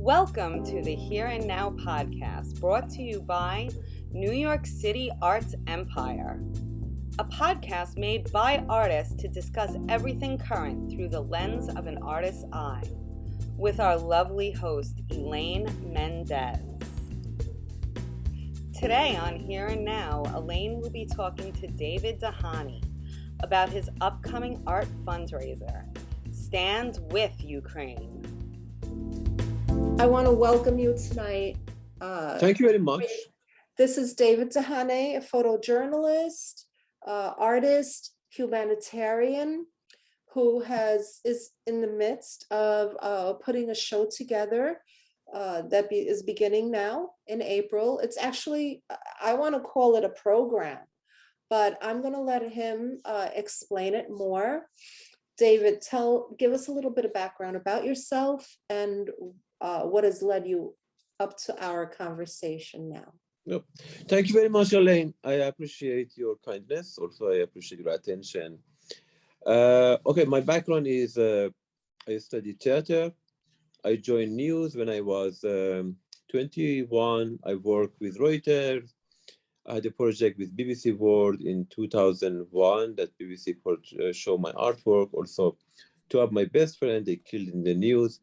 Welcome to the Here and Now podcast, brought to you by New York City Arts Empire, a podcast made by artists to discuss everything current through the lens of an artist's eye, with our lovely host, Elaine Mendez. Today on Here and Now, Elaine will be talking to David Hanney about his upcoming art fundraiser, Stand with Ukraine. I want to welcome you tonight. Thank you very much. This is David Hanney, a photojournalist, artist, humanitarian, who is in the midst of putting a show together that is beginning now in April. It's actually, I want to call it a program, but I'm going to let him explain it more. David, give us a little bit of background about yourself and what has led you up to our conversation now. Yep. Thank you very much, Elaine. I appreciate your kindness. Also, I appreciate your attention. Okay, my background is I studied theater. I joined news when I was 21. I worked with Reuters. I had a project with BBC World in 2001 that BBC could show my artwork. Also, two of my best friends, they killed in the news.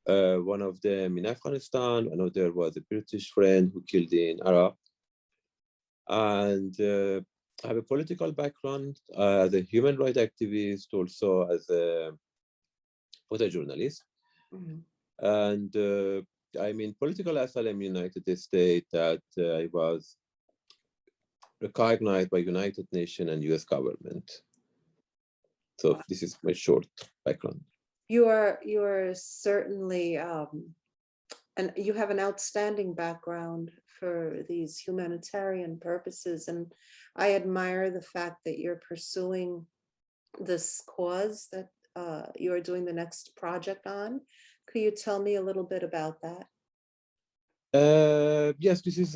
One of them in Afghanistan, another was a British friend who killed in Iraq. And I have a political background as a human rights activist, also as a photojournalist. Mm-hmm. And I'm in political asylum in the United States that I was recognized by United Nations and US government. So this is my short background. You are certainly, and you have an outstanding background for these humanitarian purposes. And I admire the fact that you're pursuing this cause that you're doing the next project on. Could you tell me a little bit about that? Yes, this is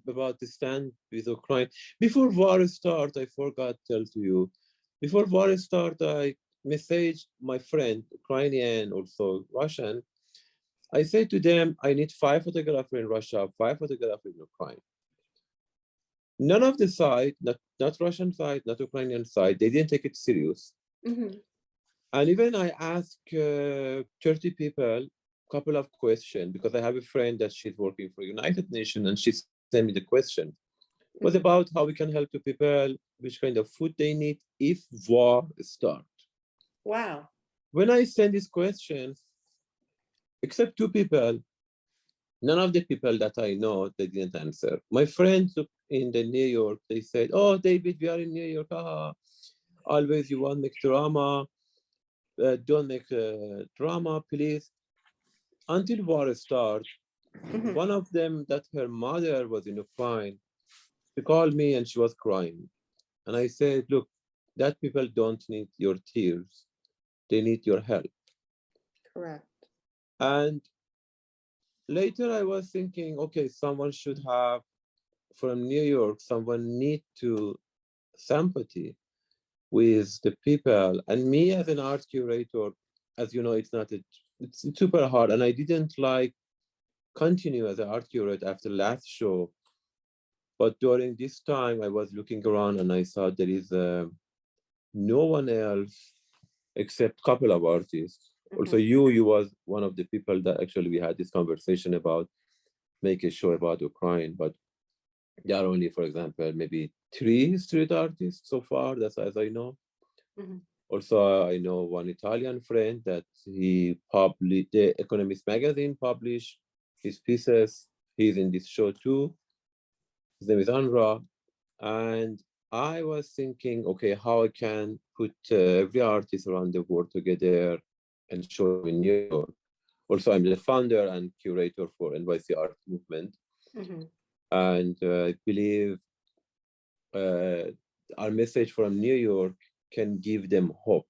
about the Stand with Ukraine. Before war start, I forgot to tell to you. Before war start, I messaged my friend, Ukrainian, also Russian. I said to them, I need 5 photographers in Russia, 5 photographers in Ukraine. None of the side, not Russian side, not Ukrainian side, they didn't take it serious. Mm-hmm. And even I asked 30 people a couple of questions, because I have a friend that she's working for United Nations, and she sent me the question. It was about how we can help the people, which kind of food they need if war starts. Wow. When I sent this question, except 2 people, none of the people that I know, they didn't answer. My friends in New York, they said, oh, David, we are in New York. Always you want to make drama. Don't make drama, please. Until war starts, mm-hmm. One of them, that her mother was in Ukraine, she called me and she was crying. And I said, look, that people don't need your tears. They need your help. Correct. And later I was thinking, okay, someone should have, from New York, someone need to sympathy with the people. And me as an art curator, as you know, it's super hard. And I didn't continue as an art curator after last show. But during this time, I was looking around and I saw there is no one else except a couple of artists. Mm-hmm. Also, you was one of the people that actually we had this conversation about, make a show about Ukraine, but there are only, for example, maybe 3 street artists so far, that's as I know. Mm-hmm. Also, I know one Italian friend that he published, the Economist magazine published his pieces. He's in this show too. His name is Andra. And I was thinking, okay, how I can put every artist around the world together and show in New York. Also, I'm the founder and curator for NYC Arts Movement. Mm-hmm. And I believe our message from New York can give them hope.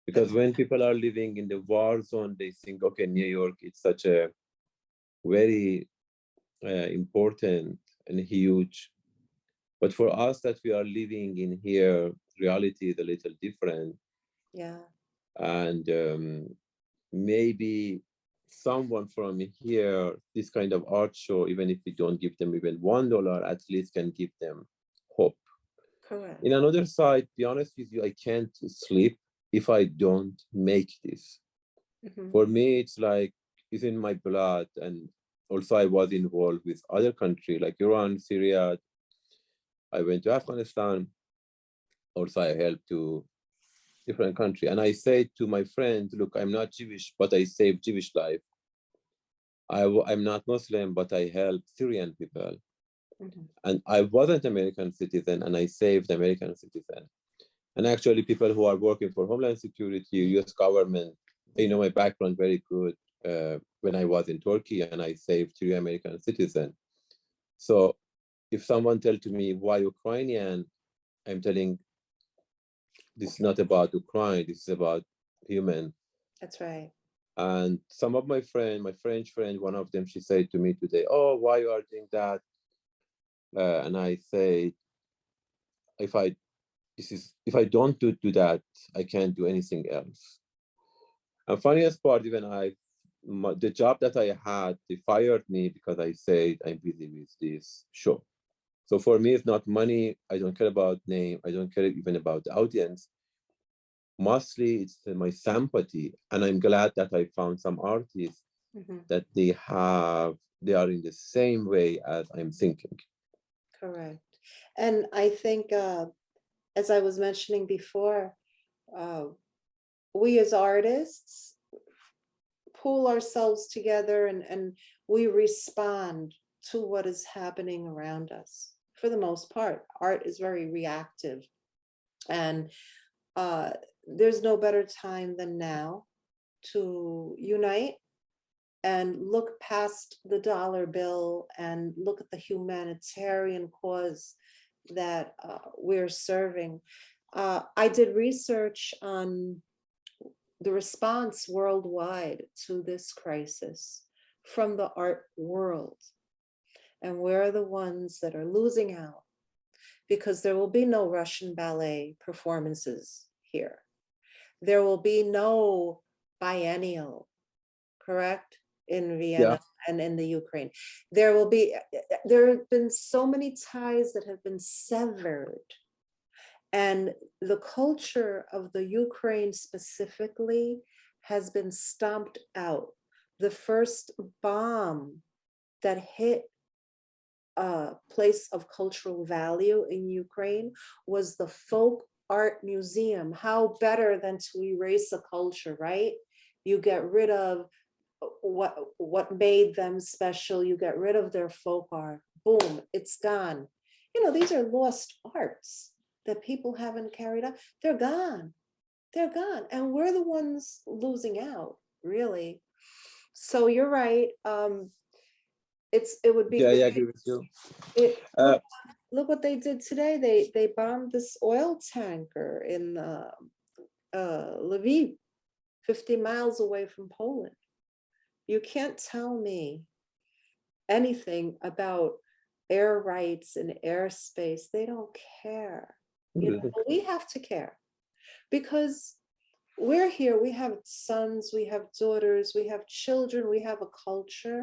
Because when people are living in the war zone, they think, okay, New York is such a very important and huge. But for us that we are living in here, reality is a little different. Yeah. And maybe someone from here, this kind of art show, even if we don't give them even $1, at least can give them hope. Correct. In another side, be honest with you, I can't sleep if I don't make this. Mhm. For me, it's like it's in my blood. And also I was involved with other countries like Iran, Syria. I went to Afghanistan. Also, I helped to different country. And I say to my friends, look, I'm not Jewish, but I save Jewish life. I'm not Muslim, but I help Syrian people. Mhm. And I wasn't American citizen, and I saved American citizen. And actually, people who are working for Homeland Security, U.S. government, they know my background very good. When I was in Turkey, and I saved 3 American citizens. So, if someone tells to me why Ukrainian, I'm telling this is not about Ukraine. This is about human. That's right. And some of my French friend, one of them, she said to me today, "Oh, why you are doing that?" And I say, "If I if I don't do that, I can't do anything else." And funniest part, even the job that I had, they fired me because I said I'm busy with this show. So for me, it's not money. I don't care about name. I don't care even about the audience. Mostly, it's my sympathy, and I'm glad that I found some artists Mhm. that they are in the same way as I'm thinking. Correct. And I think, as I was mentioning before, uh, we as artists pull ourselves together and we respond to what is happening around us. For the most part, art is very reactive. And uh, there's no better time than now to unite and look past the dollar bill and look at the humanitarian cause that we're serving. I did research on the response worldwide to this crisis from the art world. And we're the ones that are losing out because there will be no Russian ballet performances here. There will be no biennial, correct? In Yeah, Vienna and in the Ukraine. There have been so many ties that have been severed. And the culture of the Ukraine specifically has been stomped out. The first bomb that hit a place of cultural value in Ukraine was the Folk Art Museum. How better than to erase a culture, right? You get rid of what made them special. You get rid of their folk art. Boom, it's gone. You know, these are lost arts that people haven't carried out. They're gone. They're gone. And we're the ones losing out, really. So you're right. It would be yeah, I great. agree with you. It Uh, look what they did today. They bombed this oil tanker in Lviv, 50 miles away from Poland. You can't tell me anything about air rights and airspace. They don't care. You know, but we have to care because we're here. We have sons, we have daughters, we have children, we have a culture,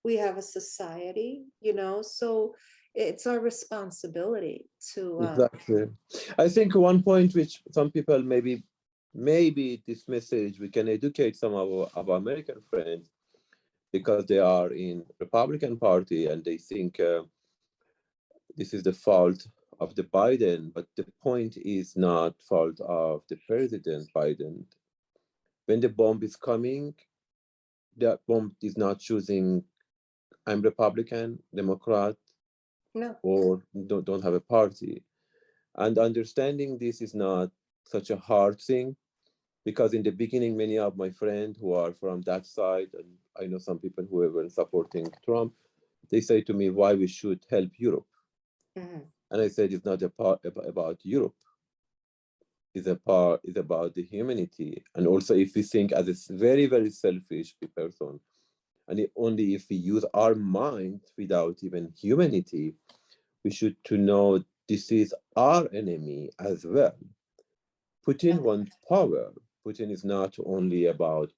we have a society, you know, so it's our responsibility to exactly. I think one point which some people maybe this message we can educate some of our American friends because they are in Republican Party and they think this is the fault of the Biden, but the point is not fault of the President Biden. When the bomb is coming, the bomb is not choosing I'm Republican, Democrat, no. or don't have a party. And understanding this is not such a hard thing because in the beginning, many of my friends who are from that side, and I know some people who were supporting Trump, they say to me why we should help Europe. Mhm. And I said it's not a part about Europe. It's about the humanity. And also if we think as a very, very selfish person, and only if we use our mind without even humanity, we should to know this is our enemy as well. Putin wants power. Putin is not only about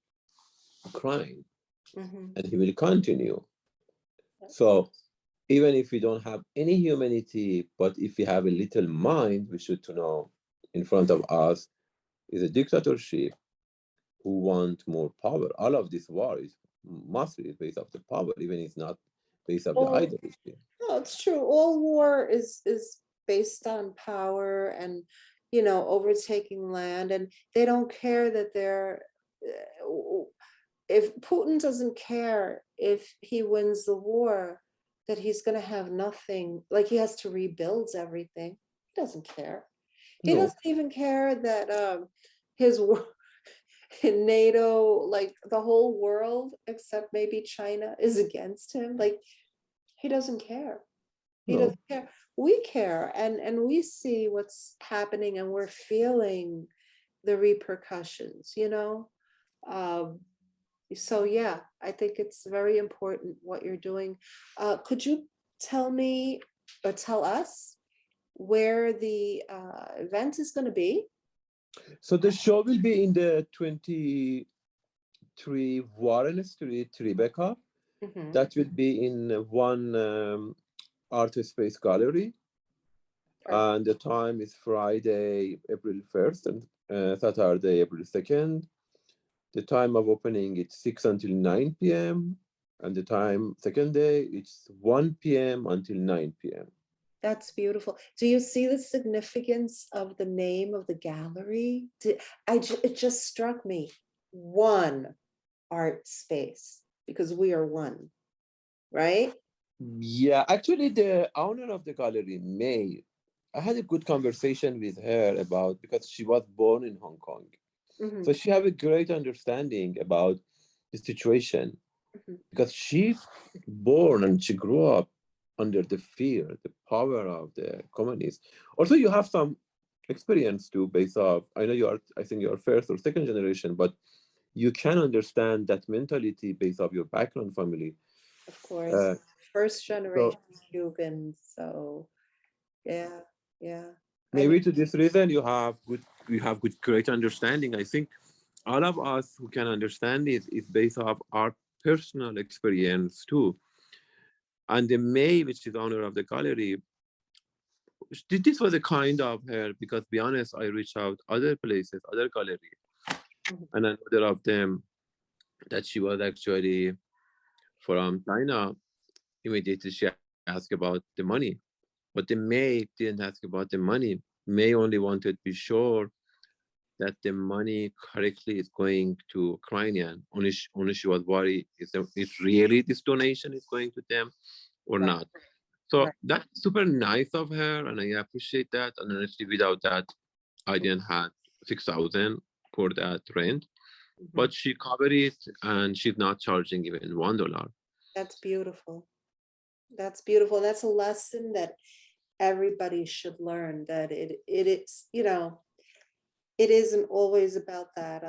crime. and he will continue. So even if we don't have any humanity, but if we have a little mind, we should to know in front of us is a dictatorship who want more power. All of this war is mostly based off the power, even if it's not based off the All, ideology. no, it's true. All war is based on power and, you know, overtaking land, and they don't care that they're. If Putin doesn't care if he wins the war, that he's going to have nothing, like he has to rebuild everything. He doesn't care. He No, doesn't even care that his in NATO, like the whole world except maybe China is against him. Like he doesn't care. He no. doesn't care. We care, and we see what's happening, and we're feeling the repercussions, you know. Um, so yeah, I think it's very important what you're doing. Could you tell me or tell us where the event is going to be? So the show will be in the 23 Warren Street, Tribeca. Mhm. That will be in one art space gallery. Perfect. And the time is Friday, April 1st and Saturday, April 2nd. The time of opening is 6 until 9 p.m. And the time, second day, it's 1 p.m. until 9 p.m. That's beautiful. Do you see the significance of the name of the gallery? It just struck me. One art space, because we are one, right? Yeah, actually, the owner of the gallery, May, I had a good conversation with her about because she was born in Hong Kong. Mhm, So she have a great understanding about the situation mhm. because she born and she grew up under the fear, the power of the communists. Also, you have some experience too, based off. I know you are. I think you are first or second generation, but you can understand that mentality based off your background, family. Of course, Uh, first so generation Cubans. So yeah, yeah. I maybe mean, to this reason, you have good, great understanding. I think all of us who can understand it is based off our personal experience too. And the May, which is the owner of the gallery, this was a kind of her because, be honest, I reached out other places, other gallery, mhm, and another of them that she was actually from China. Immediately she asked about the money, but the May didn't ask about the money. May only wanted to be sure that the money correctly is going to Ukrainian. Only she was worried is really this donation is going to them or right, not. So right. that's super nice of her, and I appreciate that. And honestly, without that, I didn't have 6,000 for that rent. Mhm. But she covered it, and she's not charging even $1. That's beautiful. That's beautiful. That's a lesson that everybody should learn, that it is, you know, it isn't always about that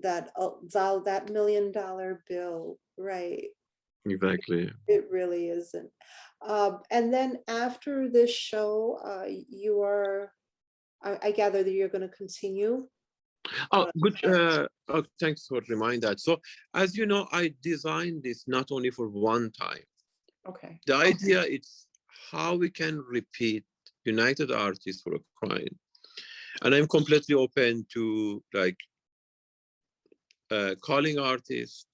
$1 million bill, right? Exactly. It really isn't. And then after this show, you are, I gather that you're going to continue. Oh, Uh, good. Thanks for reminding that. So, as you know, I designed this not only for one time. okay. The idea is how we can repeat United Artists for a Crime, and I'm completely open to like calling artists,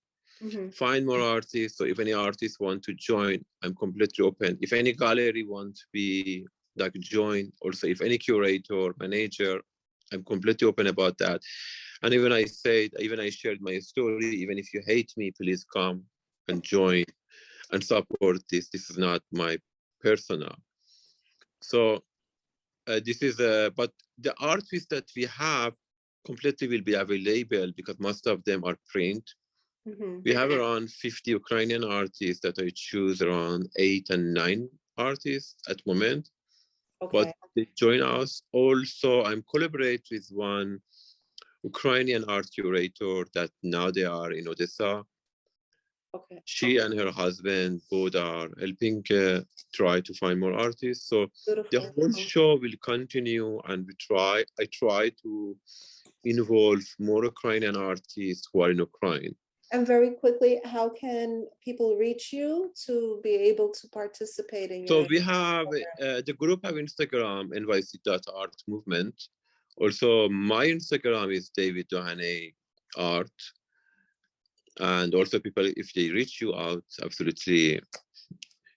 Mhm. find more artists. So if any artists want to join, I'm completely open. If any gallery wants to be like join, also if any curator, manager, I'm completely open about that. And even I shared my story. Even if you hate me, please come and join and support this. This is not my personal. So this is but the artists that we have completely will be available because most of them are print. Mhm. We have around 50 Ukrainian artists that I choose around 8 and 9 artists at the moment. But Okay. they join us. Also, I'm collaborate with one Ukrainian art curator that now they are in Odessa. Okay. She and her husband both are helping try to find more artists. So the Beautiful. whole show will continue, and I try to involve more Ukrainian artists who are in Ukraine. And very quickly, how can people reach you to be able to participate in So your we have the group have Instagram, NYC.artmovement. Also, my Instagram is David Hanney Art. And also people, if they reach you out, absolutely,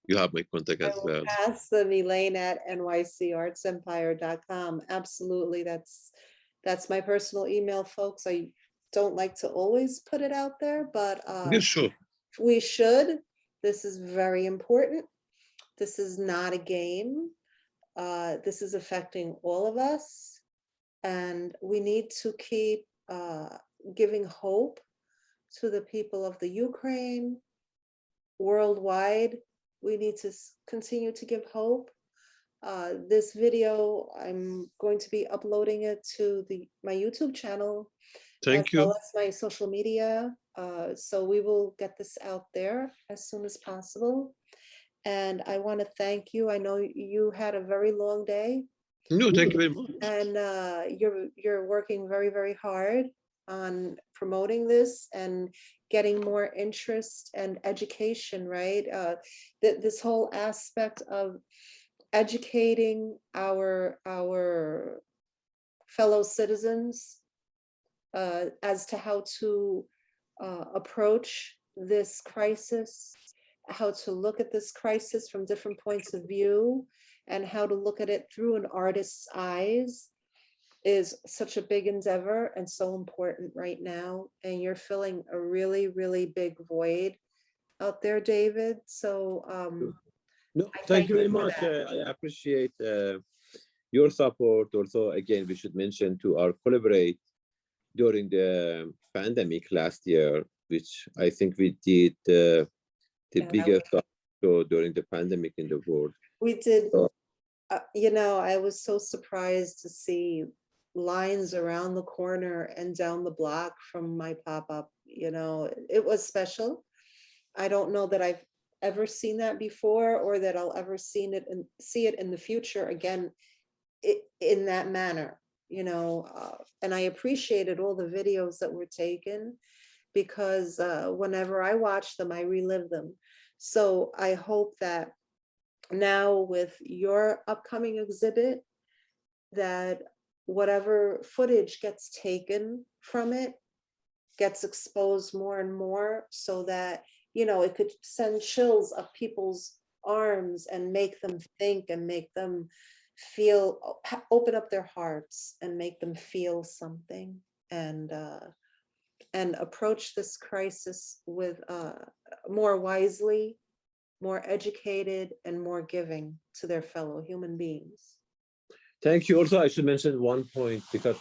you have my contact I as will well. pass them Elaine at nycartsempire.com. Absolutely. That's my personal email, folks. I don't like to always put it out there, but Yeah, sure. we should. This is very important. This is not a game. This is affecting all of us. And we need to keep giving hope to the people of the Ukraine, worldwide. We need to continue to give hope. This video, I'm going to be uploading it to my YouTube channel, as Thank you. well as my social media. So we will get this out there as soon as possible. And I want to thank you. I know you had a very long day, No, thank you very much. and you're working very, very hard on promoting this and getting more interest and education, right? This whole aspect of educating our fellow citizens as to how to approach this crisis, how to look at this crisis from different points of view, and how to look at it through an artist's eyes is such a big endeavor and so important right now. And you're filling a really, really big void out there, David. So no, I thank you very for much. that. I appreciate your support. Also, again, we should mention to our collaborate during the pandemic last year, which I think we did the Yeah, biggest show during the pandemic in the world. we did. So, You know, I was so surprised to see lines around the corner and down the block from my pop-up. You know, it was special. I don't know that I've ever seen that before, or that I'll ever see it in the future again in that manner, you know. And I appreciated all the videos that were taken, because whenever I watch them, I relive them. So I hope that now with your upcoming exhibit, that whatever footage gets taken from it gets exposed more and more, so that, you know, it could send chills up people's arms and make them think and make them feel, open up their hearts and make them feel something, and approach this crisis with more wisely, more educated, and more giving to their fellow human beings. thank you. Also, I should mention one point, because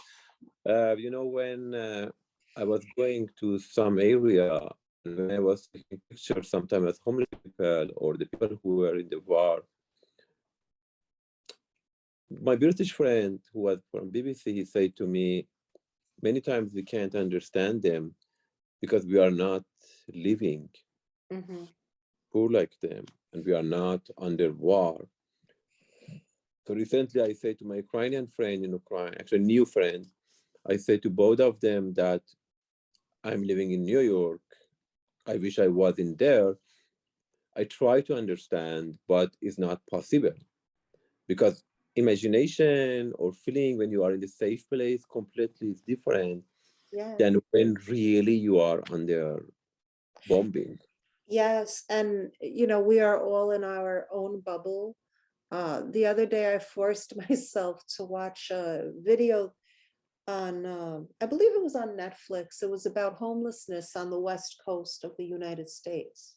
you know, when I was going to some area, when I was taking pictures sometimes with homeless people or the people who were in the war, my British friend who was from BBC, he said to me, many times we can't understand them because we are not living Mhm. poor like them, and we are not under war. So recently I said to my Ukrainian friend in Ukraine, actually new friend, I said to both of them that I'm living in New York. I wish I was in there. I try to understand, but it's not possible, because imagination or feeling when you are in the safe place completely is different Yeah. than when really you are under bombing. Yes, and you know, we are all in our own bubble. The other day I forced myself to watch a video on, I believe it was on Netflix. It was about homelessness on the West Coast of the United States.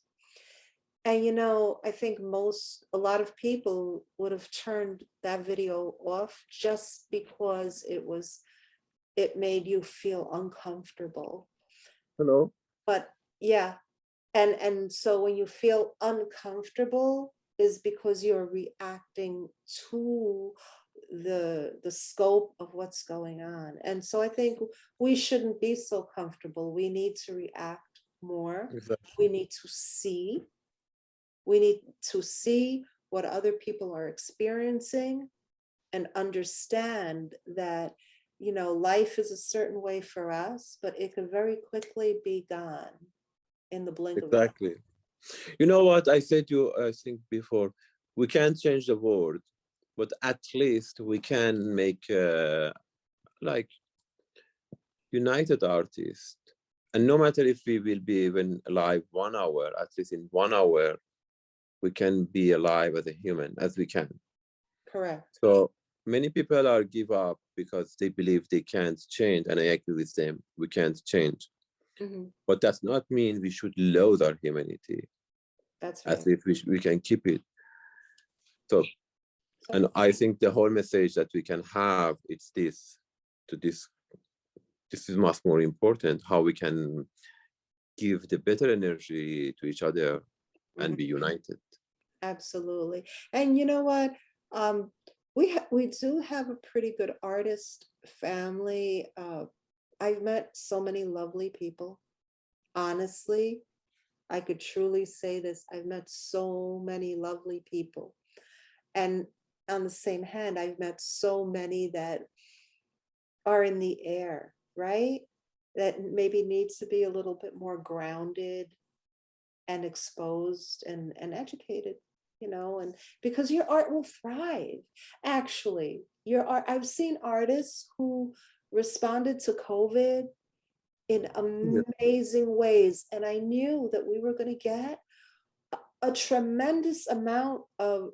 And you know, I think a lot of people would have turned that video off just because it made you feel uncomfortable. Hello. But yeah, and so when you feel uncomfortable is because you're reacting to the scope of what's going on. And so I think we shouldn't be so comfortable. We need to react more. Exactly. We need to see. We need to see what other people are experiencing and understand that, you know, life is a certain way for us, but it could very quickly be gone. in the blink of an eye. Exactly. You know what I said to you, I think before, we can't change the world, but at least we can make like united artists. And no matter if we will be even alive 1 hour, at least in 1 hour, we can be alive as a human as we can. Correct. So many people are give up because they believe they can't change, and I agree with them. We can't change, but that's not mean we should lose our humanity. That's right. At least we can keep it. So, and I think the whole message that we can have is this: to this is much more important. How we can give the better energy to each other and be united. Absolutely. And you know what? We do have a pretty good artist family. I've met so many lovely people. Honestly, I could truly say this. I've met so many lovely people. And on the same hand, I've met so many that are in the air, right? That maybe needs to be a little bit more grounded and exposed and educated, you know, and because your art will thrive. Actually, your art, I've seen artists who responded to COVID in amazing ways. And I knew that we were going to get a tremendous amount of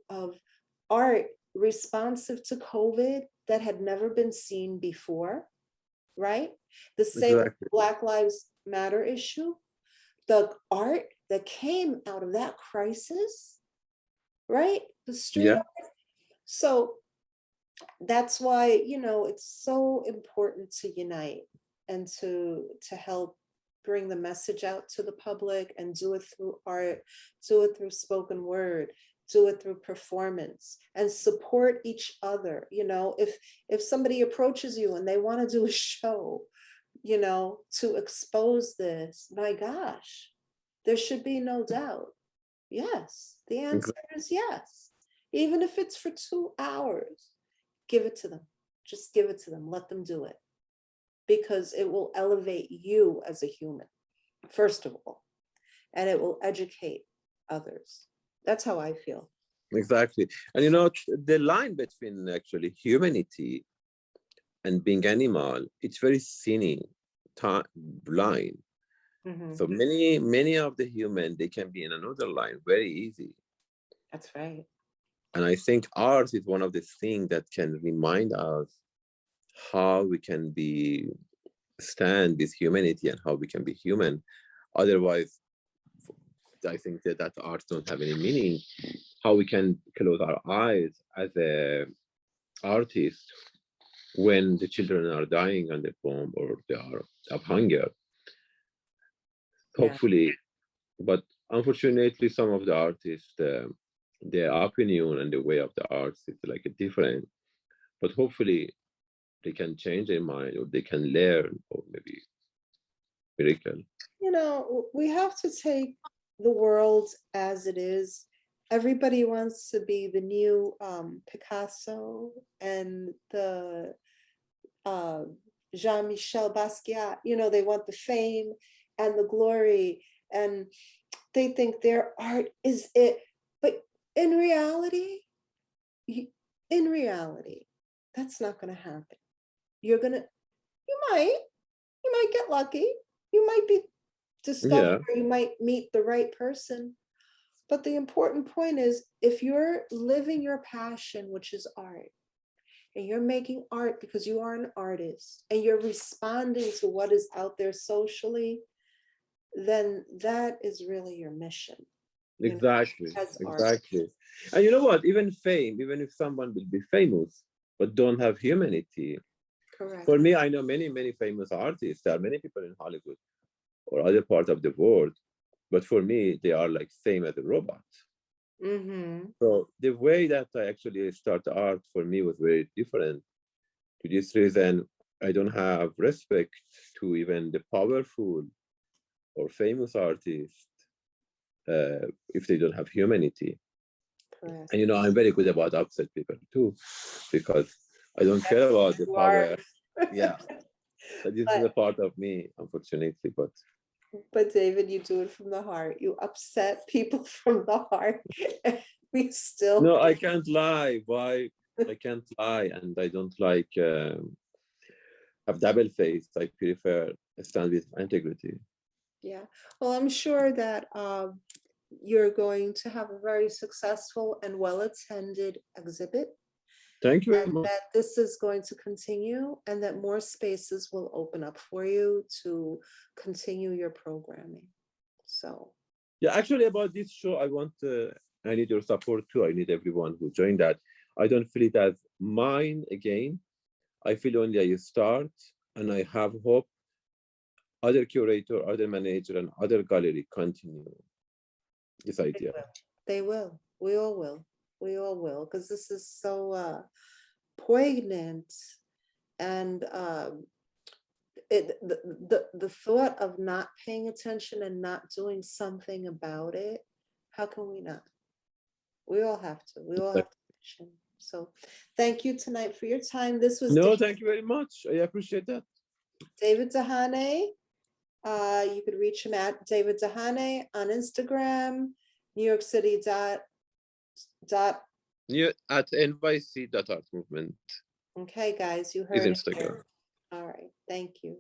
art responsive to COVID that had never been seen before, right? The same with the Black Lives Matter issue. The art that came out of that crisis, right? The street art. So that's why, you know, it's so important to unite and to help bring the message out to the public and do it through art, do it through spoken word, do it through performance, and support each other. You know, if somebody approaches you and they want to do a show, you know, to expose this, my gosh, there should be no doubt. Yes, the answer is yes. Even if it's for 2 hours, give it to them. Just give it to them. Let them do it. Because it will elevate you as a human, first of all, and it will educate others. That's how I feel. Exactly. And you know, the line between actually humanity and being animal, it's very thin line. So many of the human, they can be in another line very easy. That's right. And I think art is one of the things that can remind us how we can stand with humanity and how we can be human. Otherwise, I think that art don't have any meaning. How we can close our eyes as a artist when the children are dying on the bomb or they are of hunger. Hopefully, but unfortunately, some of the artists, their opinion and the way of the arts is like a different. But hopefully, they can change their mind, or they can learn, or maybe miracle. You know, we have to take the world as it is. Everybody wants to be the new Picasso and the Jean-Michel Basquiat. You know, they want the fame and the glory, and they think their art is it. But in reality, that's not going to happen. You might get lucky. You might be discovered, or you might meet the right person. But the important point is, if you're living your passion, which is art, and you're making art because you are an artist, and you're responding to what is out there socially, then that is really your mission. Exactly. And you know what? Even fame, even if someone will be famous, but don't have humanity. Correct. For me, I know many famous artists. There are many people in Hollywood or other parts of the world, but for me, they are like same as a robot. So the way that I actually start art for me was very different. To this reason, I don't have respect to even the powerful or famous artists if they don't have humanity. Correct. And you know, I'm very good about upset people too, because I don't care about the power. Yeah. But this is a part of me, unfortunately. But But David, you do it from the heart. You upset people from the heart. We still. No, I can't lie. Why? I can't lie, and I don't like have double face. I prefer stand with integrity. Yeah. Well, I'm sure that you're going to have a very successful and well-attended exhibit, Thank you very and much. that this is going to continue, and that more spaces will open up for you to continue your programming. So, Yeah, actually, about this show, I need your support too. I need everyone who joined that. I don't feel it as mine again. I feel only I start, and I have hope other curator, other manager, and other gallery continue this idea. they will. We all will. We all will, because this is so poignant, and the thought of not paying attention and not doing something about it, how can we not? We all have to. We all have to action. So thank you tonight for your time. This was No, thank you very much. I appreciate that. David Dehane. You could reach him at David Dehane on Instagram, New York City dot. At NYC Art Movement Okay, guys, you is heard it Instagram. here. All right, thank you.